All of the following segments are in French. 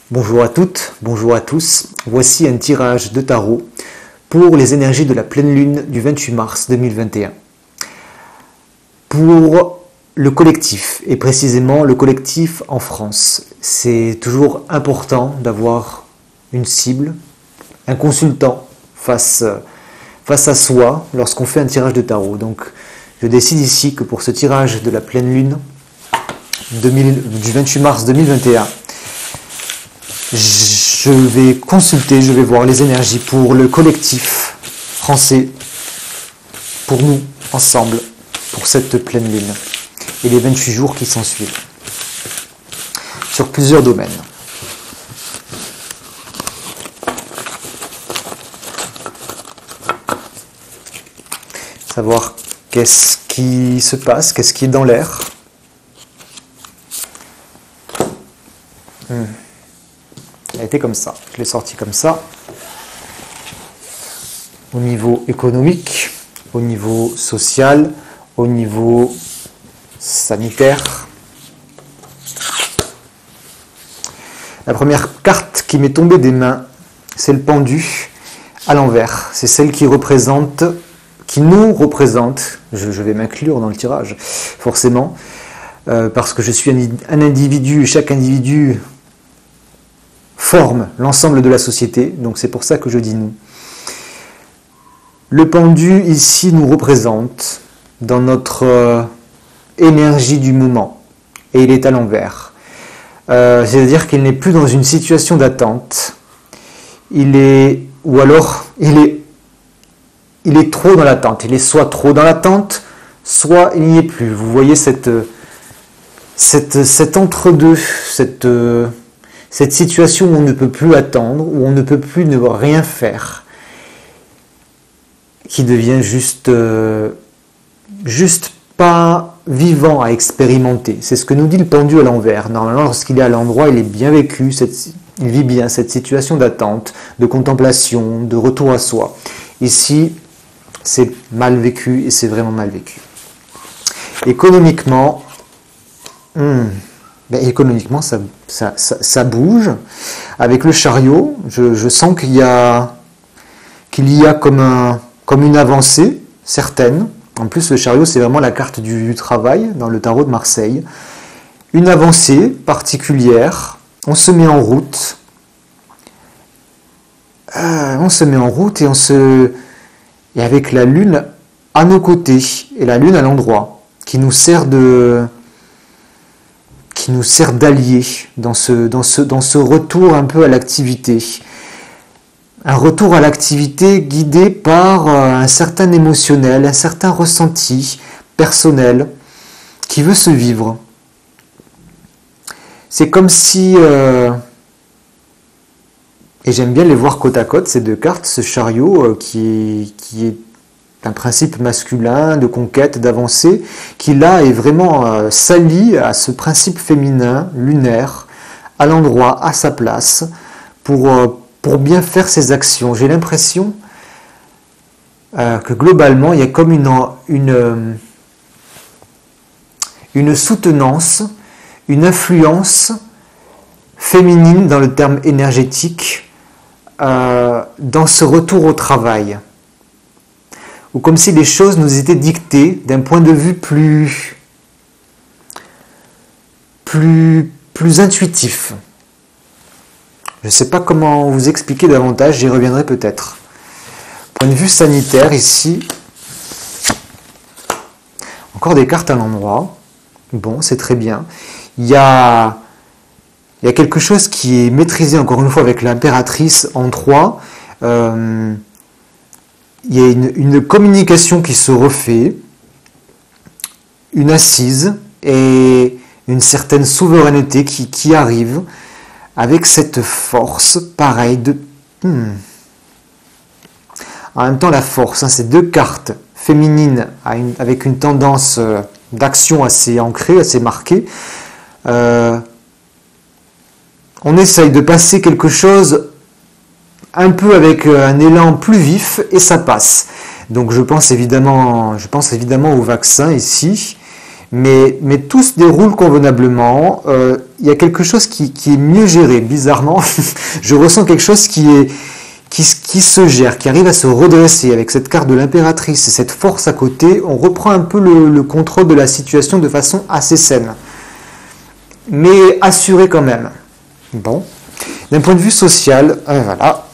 Bonjour à toutes, bonjour à tous. Voici un tirage de tarot pour les énergies de la pleine lune du 28 mars 2021. Pour le collectif, et précisément le collectif en France, c'est toujours important d'avoir une cible, un consultant face à soi lorsqu'on fait un tirage de tarot. Donc je décide ici que pour ce tirage de la pleine lune du 28 mars 2021, je vais consulter, je vais voir les énergies pour le collectif français, pour nous, ensemble, pour cette pleine lune et les 28 jours qui s'en suivent, sur plusieurs domaines. Savoir qu'est-ce qui se passe, qu'est-ce qui est dans l'air. Elle était comme ça, je l'ai sorti comme ça. Au niveau économique, au niveau social, au niveau sanitaire. La première carte qui m'est tombée des mains, c'est le pendu à l'envers. C'est celle qui nous représente, je vais m'inclure dans le tirage, forcément, parce que je suis un individu, chaque individu forme l'ensemble de la société, donc c'est pour ça que je dis nous. Le pendu ici nous représente dans notre énergie du moment, et il est à l'envers. C'est-à-dire qu'il n'est plus dans une situation d'attente, il est trop dans l'attente, il est soit trop dans l'attente, soit il n'y est plus. Vous voyez cet entre-deux, cette situation où on ne peut plus attendre, où on ne peut plus ne rien faire, qui devient juste pas vivant à expérimenter. C'est ce que nous dit le pendu à l'envers. Normalement, lorsqu'il est à l'endroit, il est bien vécu, il vit bien cette situation d'attente, de contemplation, de retour à soi. Ici, c'est mal vécu et c'est vraiment mal vécu. Économiquement, économiquement, ça bouge. Avec le chariot, je sens qu'il y a comme une avancée certaine. En plus, le chariot, c'est vraiment la carte du travail dans le tarot de Marseille. Une avancée particulière. On se met en route. Et avec la lune à nos côtés et la lune à l'endroit, qui nous sert d'allié dans ce retour un peu à l'activité. Un retour à l'activité guidé par un certain émotionnel, un certain ressenti personnel qui veut se vivre. C'est comme si, et j'aime bien les voir côte à côte, ces deux cartes, ce chariot qui est un principe masculin de conquête, d'avancée, qui là est vraiment s'allie à ce principe féminin, lunaire, à l'endroit, à sa place, pour bien faire ses actions. J'ai l'impression que globalement, il y a comme une soutenance, une influence féminine dans le terme énergétique, dans ce retour au travail. Ou comme si les choses nous étaient dictées d'un point de vue plus intuitif. Je ne sais pas comment vous expliquer davantage, j'y reviendrai peut-être. Point de vue sanitaire, ici, encore des cartes à l'endroit. Bon, c'est très bien. Il y a quelque chose qui est maîtrisé, encore une fois, avec l'impératrice en 3. Il y a une communication qui se refait, une assise et une certaine souveraineté qui arrive avec cette force, pareil, en même temps la force, ces deux cartes féminines avec une tendance d'action assez ancrée, assez marquée. On essaye de passer quelque chose un peu avec un élan plus vif et ça passe. Donc je pense évidemment au vaccin ici, mais tout se déroule convenablement. Il y a quelque chose qui est mieux géré, bizarrement. Je ressens quelque chose qui se gère, qui arrive à se redresser avec cette carte de l'impératrice et cette force à côté. On reprend un peu le contrôle de la situation de façon assez saine, mais assurée quand même. Bon, d'un point de vue social, voilà.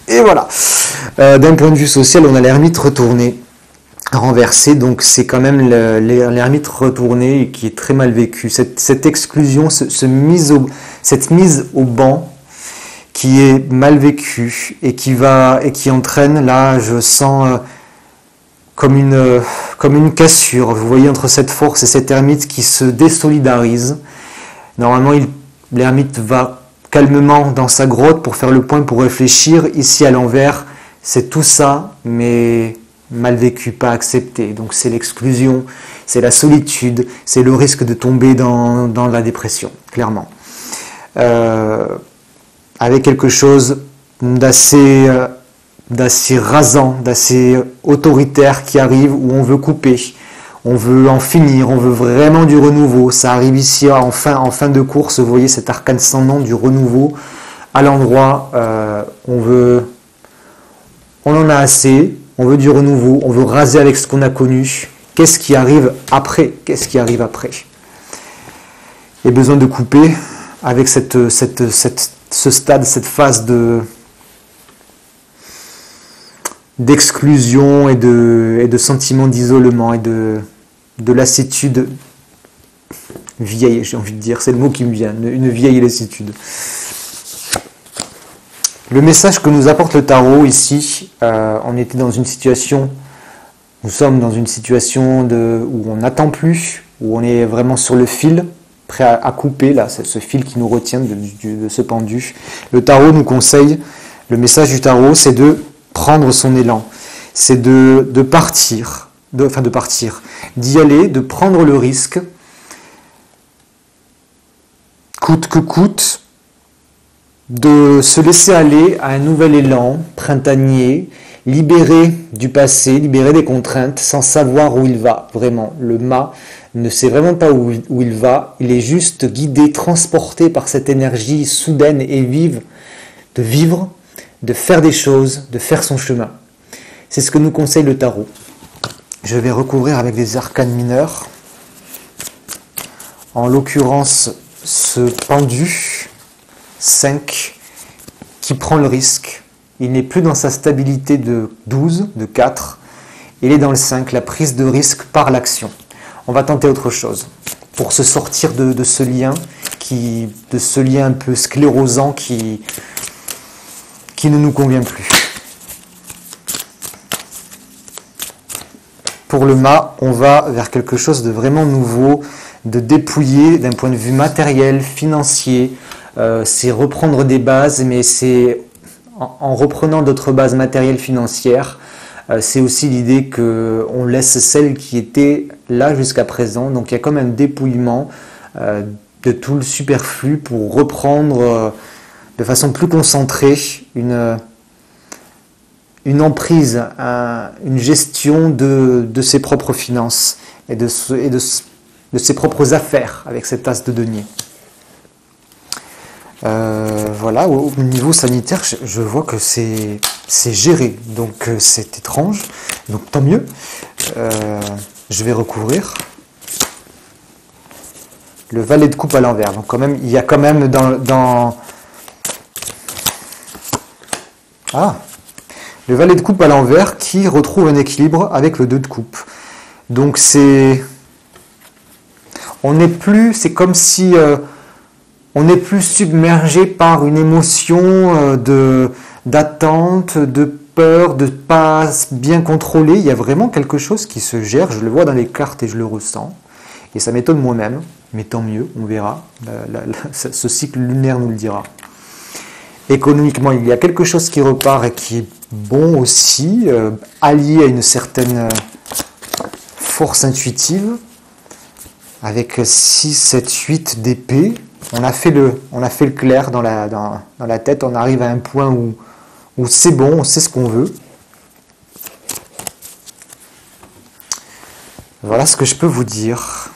Et voilà. D'un point de vue social, on a l'ermite retourné, renversé, donc c'est quand même l'ermite retourné qui est très mal vécu. Cette exclusion, cette mise au banc qui est mal vécue et qui entraîne, là, je sens comme une cassure, vous voyez, entre cette force et cet ermite qui se désolidarise. Normalement, l'ermite va calmement dans sa grotte pour faire le point, pour réfléchir. Ici, à l'envers, c'est tout ça, mais mal vécu, pas accepté. Donc c'est l'exclusion, c'est la solitude, c'est le risque de tomber dans la dépression, clairement. Avec quelque chose d'assez rasant, d'assez autoritaire qui arrive, où on veut couper, on veut en finir, on veut vraiment du renouveau. Ça arrive ici en fin de course, vous voyez cet arcane sans nom du renouveau, à l'endroit, on en a assez, on veut du renouveau, on veut raser avec ce qu'on a connu. Qu'est-ce qui arrive après? Qu'est-ce qui arrive après? Et besoin de couper avec ce stade, cette phase d'exclusion et de sentiment d'isolement et de lassitude vieille, j'ai envie de dire, c'est le mot qui me vient, une vieille lassitude. Le message que nous apporte le tarot ici, nous sommes dans une situation où on n'attend plus, où on est vraiment sur le fil, prêt à couper, là, c'est ce fil qui nous retient de ce pendu. Le tarot nous conseille, le message du tarot, c'est de prendre son élan, c'est de partir, d'y aller, de prendre le risque, coûte que coûte, de se laisser aller à un nouvel élan printanier, libéré du passé, libéré des contraintes, sans savoir où il va, vraiment. Le mât ne sait vraiment pas où il va, il est juste guidé, transporté par cette énergie soudaine et vive de vivre, de faire des choses, de faire son chemin. C'est ce que nous conseille le tarot. Je vais recouvrir avec des arcanes mineurs. En l'occurrence, ce pendu 5 qui prend le risque. Il n'est plus dans sa stabilité de 12, de 4. Il est dans le 5, la prise de risque par l'action. On va tenter autre chose pour se sortir de ce lien un peu sclérosant qui ne nous convient plus. Pour le mât, on va vers quelque chose de vraiment nouveau, de dépouillé d'un point de vue matériel, financier. C'est reprendre des bases, mais c'est en reprenant d'autres bases matérielles financières. C'est aussi l'idée qu'on laisse celles qui étaient là jusqu'à présent. Donc il y a comme un dépouillement de tout le superflu pour reprendre de façon plus concentrée une emprise, une gestion de ses propres finances et de ses propres affaires avec cette as de denier. Voilà, au niveau sanitaire, je vois que c'est géré, donc c'est étrange, donc tant mieux. Je vais recouvrir le valet de coupe à l'envers. Donc quand même, il y a quand même le valet de coupe à l'envers qui retrouve un équilibre avec le 2 de coupe. Donc c'est comme si on n'est plus submergé par une émotion d'attente, de peur, de pas bien contrôler. Il y a vraiment quelque chose qui se gère, je le vois dans les cartes et je le ressens. Et ça m'étonne moi-même, mais tant mieux, on verra. Ce cycle lunaire nous le dira. Économiquement, il y a quelque chose qui repart et qui est bon aussi, allié à une certaine force intuitive, avec 6, 7, 8 d'épée. On a fait le clair dans la tête, on arrive à un point où c'est bon, on sait ce qu'on veut. Voilà ce que je peux vous dire.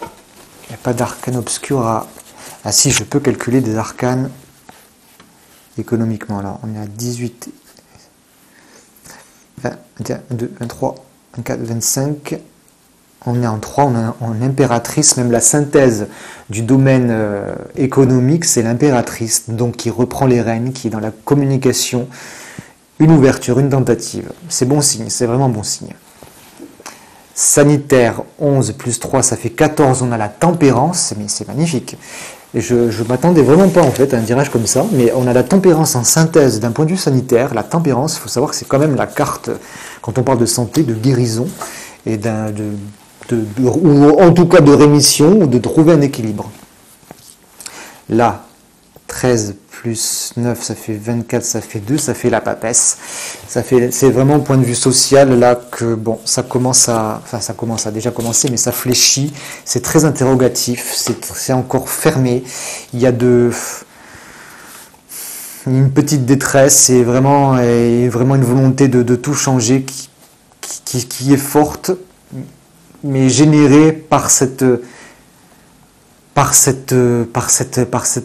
Il n'y a pas d'arcane obscur à... Ah si, je peux calculer des arcanes économiquement. Alors, on est à 18, 20, 21, 22, 23, 24, 25. On est en 3, on est en impératrice. Même la synthèse du domaine économique, c'est l'impératrice. Donc, qui reprend les rênes, qui est dans la communication. Une ouverture, une tentative. C'est bon signe, c'est vraiment bon signe. Sanitaire, 11 plus 3, ça fait 14. On a la tempérance, mais c'est magnifique. Et je ne m'attendais vraiment pas en fait à un tirage comme ça, mais on a la tempérance en synthèse d'un point de vue sanitaire. La tempérance, il faut savoir que c'est quand même la carte, quand on parle de santé, de guérison, et ou en tout cas de rémission, ou de trouver un équilibre. Là, 13 plus 9, ça fait 24, ça fait 2, ça fait la papesse. C'est vraiment au point de vue social là que bon, ça commence à déjà commencer, mais ça fléchit. C'est très interrogatif, c'est encore fermé. Il y a une petite détresse et vraiment une volonté de tout changer qui est forte, mais générée par cette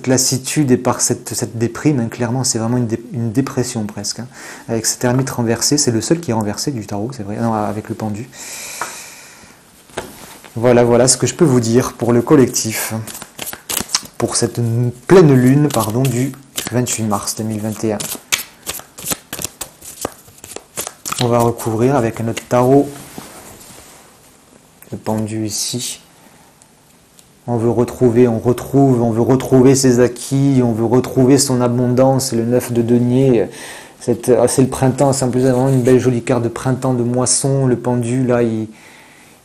lassitude et par cette déprime, hein. Clairement c'est vraiment une dépression presque, hein. Avec cette ermite renversée, c'est le seul qui est renversé du tarot, c'est vrai, non, avec le pendu. Voilà ce que je peux vous dire pour le collectif, pour cette pleine lune, du 28 mars 2021. On va recouvrir avec un autre tarot, le pendu ici. On veut retrouver ses acquis, on veut retrouver son abondance, le 9 de denier, c'est le printemps, c'est en plus vraiment une belle jolie carte de printemps, de moisson, le pendu, là, il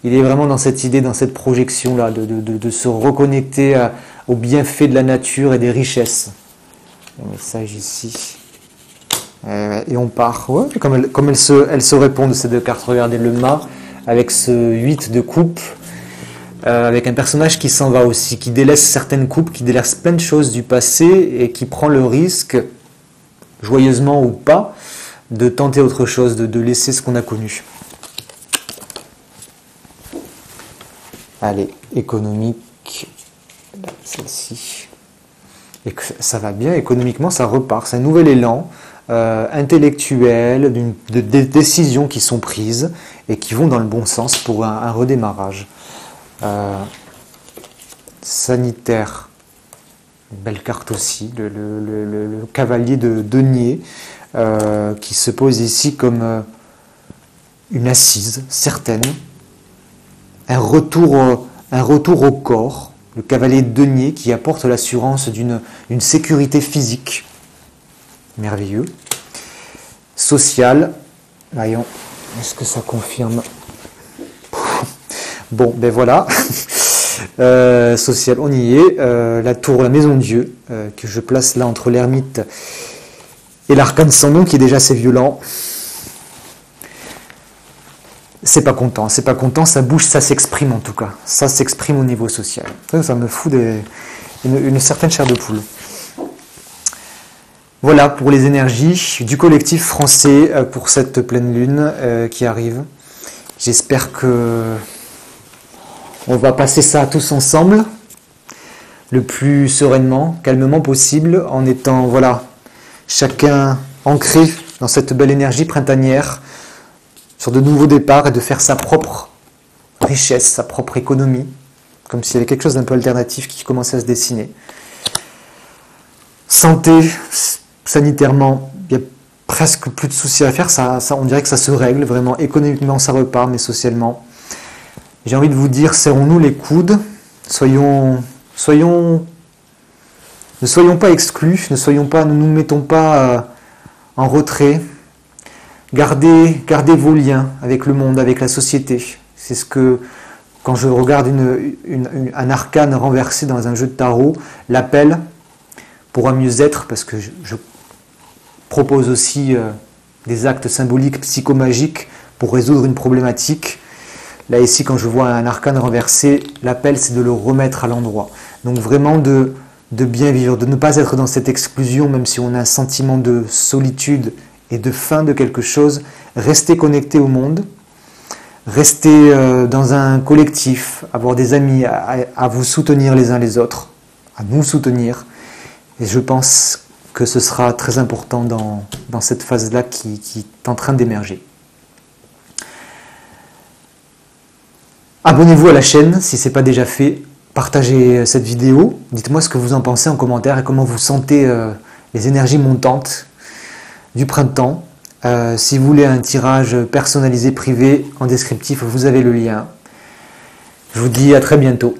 est vraiment dans cette idée, dans cette projection, là, de se reconnecter aux bienfaits de la nature et des richesses. Le message ici. Et on part, ouais, comme elles se répondent, ces deux cartes, regardez le mât, avec ce 8 de coupe, avec un personnage qui s'en va aussi, qui délaisse certaines coupes, qui délaisse plein de choses du passé et qui prend le risque, joyeusement ou pas, de tenter autre chose, de laisser ce qu'on a connu. Allez, économique, celle-ci. Et ça va bien, économiquement ça repart, c'est un nouvel élan intellectuel, des décisions qui sont prises et qui vont dans le bon sens pour un redémarrage. Sanitaire, une belle carte aussi, le cavalier de denier qui se pose ici comme une assise certaine, un retour au corps, le cavalier de denier qui apporte l'assurance d'une sécurité physique, merveilleux. Social, voyons, est-ce que ça confirme? Bon, ben voilà, social, on y est, la tour, la maison de Dieu, que je place là entre l'ermite et l'arcane sans nom, qui est déjà assez violent. C'est pas content, ça bouge, ça s'exprime en tout cas, ça s'exprime au niveau social. Ça me fout une certaine chair de poule. Voilà pour les énergies du collectif français pour cette pleine lune qui arrive. J'espère que on va passer ça tous ensemble, le plus sereinement, calmement possible, en étant, chacun ancré dans cette belle énergie printanière, sur de nouveaux départs, et de faire sa propre richesse, sa propre économie, comme s'il y avait quelque chose d'un peu alternatif qui commençait à se dessiner. Santé, sanitairement, il n'y a presque plus de soucis à faire, on dirait que ça se règle, vraiment, économiquement ça repart, mais socialement. J'ai envie de vous dire, serrons-nous les coudes, ne soyons pas exclus, ne nous mettons pas en retrait. Gardez vos liens avec le monde, avec la société. C'est ce que, quand je regarde un arcane renversé dans un jeu de tarot, l'appel pour un mieux-être, parce que je propose aussi des actes symboliques, psychomagiques, pour résoudre une problématique. Là ici, quand je vois un arcane renversé, l'appel c'est de le remettre à l'endroit. Donc vraiment de bien vivre, de ne pas être dans cette exclusion, même si on a un sentiment de solitude et de fin de quelque chose. Rester connecté au monde, rester dans un collectif, avoir des amis, à vous soutenir les uns les autres, à nous soutenir. Et je pense que ce sera très important dans cette phase-là qui est en train d'émerger. Abonnez-vous à la chaîne si ce n'est pas déjà fait. Partagez cette vidéo. Dites-moi ce que vous en pensez en commentaire et comment vous sentez les énergies montantes du printemps. Si vous voulez un tirage personnalisé privé en descriptif, vous avez le lien. Je vous dis à très bientôt.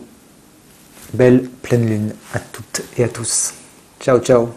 Belle pleine lune à toutes et à tous. Ciao, ciao.